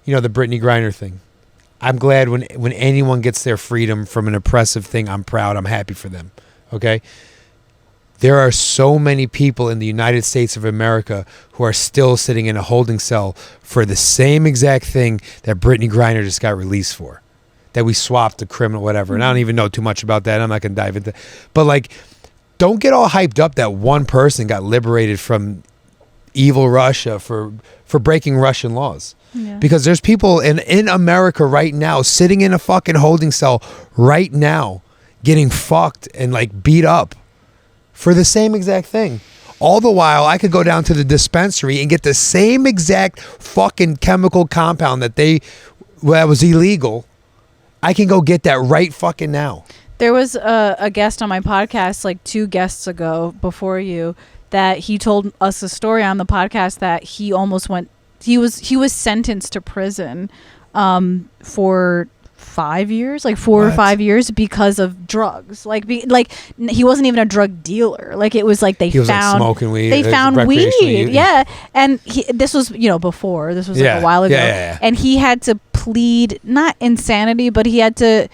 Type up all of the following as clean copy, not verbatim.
the Brittany Griner thing. I'm glad when anyone gets their freedom from an oppressive thing. I'm proud. I'm happy for them. Okay? There are so many people in the United States of America who are still sitting in a holding cell for the same exact thing that Brittany Griner just got released for. That we swapped the criminal, whatever. And I don't even know too much about that. I'm not going to dive into. But like, don't get all hyped up that one person got liberated from evil Russia for breaking Russian laws. Yeah. Because there's people in America right now sitting in a fucking holding cell right now getting fucked and like beat up for the same exact thing. All the while, I could go down to the dispensary and get the same exact fucking chemical compound that was illegal. I can go get that right fucking now. There was a guest on my podcast like 2 guests ago before you that he told us a story on the podcast that he almost went. He was sentenced to prison for 5 years, like 4 or 5 years, because of drugs. Like he wasn't even a drug dealer. Like it was like he was found like smoking weed. They found weed, yeah. And this was before. This was like a while ago. Yeah. And he had to plead not insanity, but he had to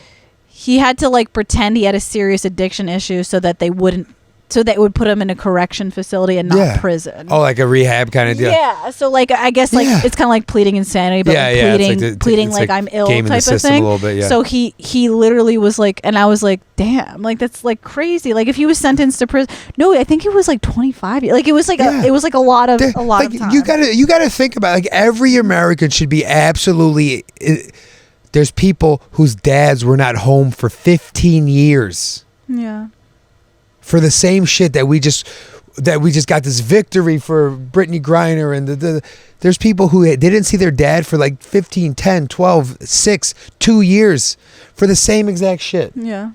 like pretend he had a serious addiction issue so that it would put him in a correction facility and not prison. Oh, like a rehab kind of deal. Yeah. So like I guess like it's kind of like pleading insanity, but pleading like I'm ill type of thing. A little bit, yeah. So he literally was like, and I was like, damn, like that's like crazy. Like if he was sentenced to prison, no, I think it was like 25 years. Like it was like a lot of time. You gotta think about it. Like every American should be absolutely. There's people whose dads were not home for 15 years. Yeah. For the same shit that we just got this victory for Brittany Griner and there's people who didn't see their dad for like 15, 10, 12, 6, 2 years for the same exact shit. Yeah.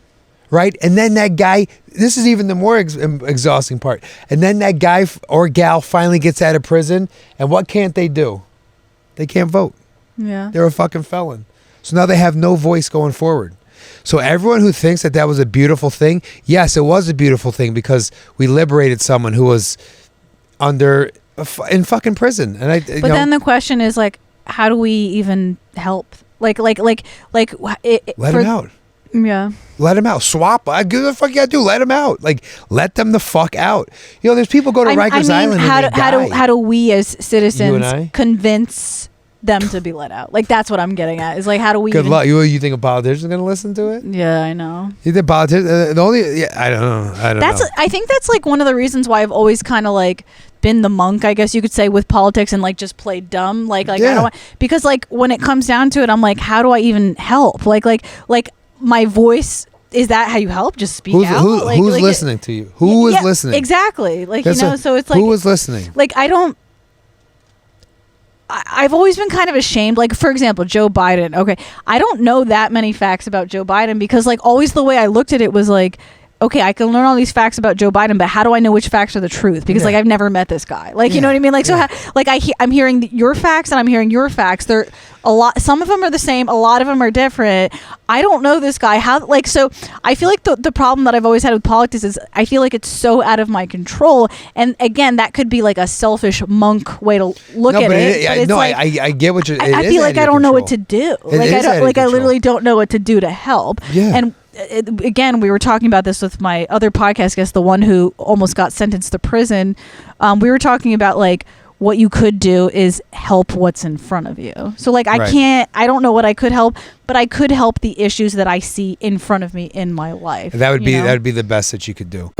Right? And then that guy, this is even the more exhausting part. And then that guy or gal finally gets out of prison, and what can't they do? They can't vote. Yeah. They're a fucking felon. So now they have no voice going forward. So everyone who thinks that was a beautiful thing, yes, it was a beautiful thing because we liberated someone who was in fucking prison. And then the question is like, how do we even help? Like, let him out. Yeah. Let him out. Swap. Give the fuck you gotta do. Let him out. Like, let them the fuck out. There's people go to Rikers Island and they die. How do we as citizens convince them to be let out? Like that's what I'm getting at. Is like how do we? Good luck. You think a politician's gonna listen to it? Yeah, I know. You think politicians? I don't know. I think that's like one of the reasons why I've always kind of like been the monk, I guess you could say, with politics and like just played dumb. Like I don't want, because like when it comes down to it, I'm like, how do I even help? Like my voice. Is that how you help? Just speak out. Who's listening to you? Who is listening? Exactly. Like so it's like who was listening? Like I've always been kind of ashamed. Like, for example, Joe Biden. Okay, I don't know that many facts about Joe Biden because, like, always the way I looked at it was like, okay, I can learn all these facts about Joe Biden, but how do I know which facts are the truth? Because, like, I've never met this guy. Like, you know what I mean? Like, so, I'm hearing your facts and I'm hearing your facts. They're a lot. Some of them are the same. A lot of them are different. I don't know this guy. So I feel like the problem that I've always had with politics is I feel like it's so out of my control. And again, that could be like a selfish monk way to look at it. I get what you're. I feel like I don't know what to do. I literally don't know what to do to help. Yeah. And again, we were talking about this with my other podcast guest, the one who almost got sentenced to prison. We were talking about like what you could do is help what's in front of you. So like I don't know what I could help, but I could help the issues that I see in front of me in my life. That would be the best that you could do.